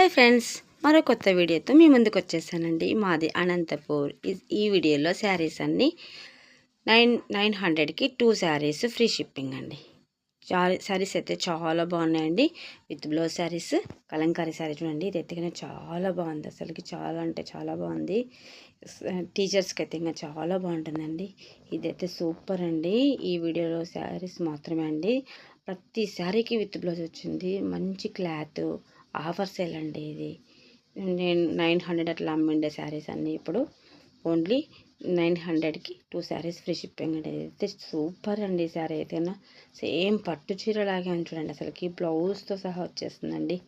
Hi friends, మరో కొత్త వీడియోతో మీ ముందుకు వచ్చేసానండి. మాది అనంతపూర్. ఈ వీడియోలో శారీస్ అన్నీ 900కి 2 శారీస్ ఫ్రీ షిప్పింగ్ అండి. శారీస్ అయితే చాలా బాగున్నాయండి. విత్ బ్లౌజ్ శారీస్, కలంకారీ శారీ చూడండి. ఇది అయితే చాలా బాగుంది, అసలుకి చాలా అంటే చాలా బాగుంది. టీచర్స్కి అయితే ఇంకా చాలా బాగుంటుందండి. ఇదైతే సూపర్ అండి. ఈ వీడియోలో శారీస్ మాత్రమే అండి. ప్రతి శారీకి విత్ బ్లౌజ్ వచ్చింది. మంచి క్లాత్, ఆఫర్ సేల్ అండి. ఇది నేను 900 అట్లా అమ్మిండే శారీస్ అన్నీ ఇప్పుడు ఓన్లీ 900కి 2 శారీస్ ఫ్రీ షిప్పింగ్ అండి. అయితే సూపర్ అండి. ఈ శారీ అయితేనా సేమ్ పట్టు చీరలాగే అని చూడండి. అసలుకి బ్లౌజ్తో సహా వచ్చేస్తుందండి.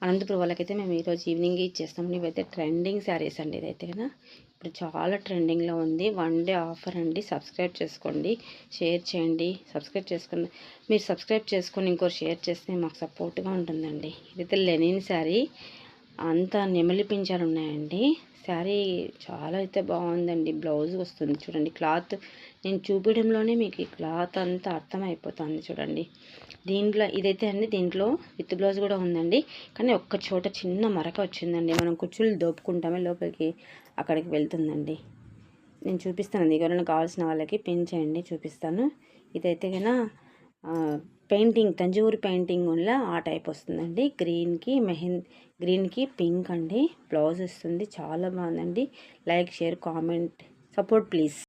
అనంతపురం వాళ్ళకైతే మేము ఈరోజు ఈవినింగ్ ఇచ్చేస్తాం. ఇవైతే ట్రెండింగ్ శారీస్ అండి. ఇదైతే కదా ఇప్పుడు చాలా ట్రెండింగ్లో ఉంది. 1 డే ఆఫర్ అండి. సబ్స్క్రైబ్ చేసుకోండి, షేర్ చేయండి. సబ్స్క్రైబ్ చేసుకుని మీరు సబ్స్క్రైబ్ చేసుకొని ఇంకో షేర్ చేస్తే మాకు సపోర్ట్గా ఉంటుందండి. ఇదైతే లెనిన్ శారీ, అంతా నెమలి పించాలు ఉన్నాయండి. శారీ చాలా అయితే బాగుందండి. బ్లౌజ్ వస్తుంది చూడండి. క్లాత్ నేను చూపించడంలోనే మీకు ఈ క్లాత్ అంతా అర్థమైపోతుంది చూడండి. దీంట్లో ఇదైతే అండి, దీంట్లో విత్ బ్లౌజ్ కూడా ఉందండి. కానీ ఒక్క చోట చిన్న మరక వచ్చిందండి. మనం కుచ్చులు దోపుకుంటామే లోపలికి, అక్కడికి వెళ్తుందండి. నేను చూపిస్తాను. ఎవరైనా కావాల్సిన వాళ్ళకి పిన్ చేయండి, చూపిస్తాను. ఇదైతే కన్నా పెయింటింగ్, తంజూరి పెయింటింగ్ వల్ల ఆ టైప్ వస్తుందండి. గ్రీన్కి పింక్ అండి. బ్లౌజ్ వస్తుంది. చాలా బాగుందండి. Like, share, comment, support please.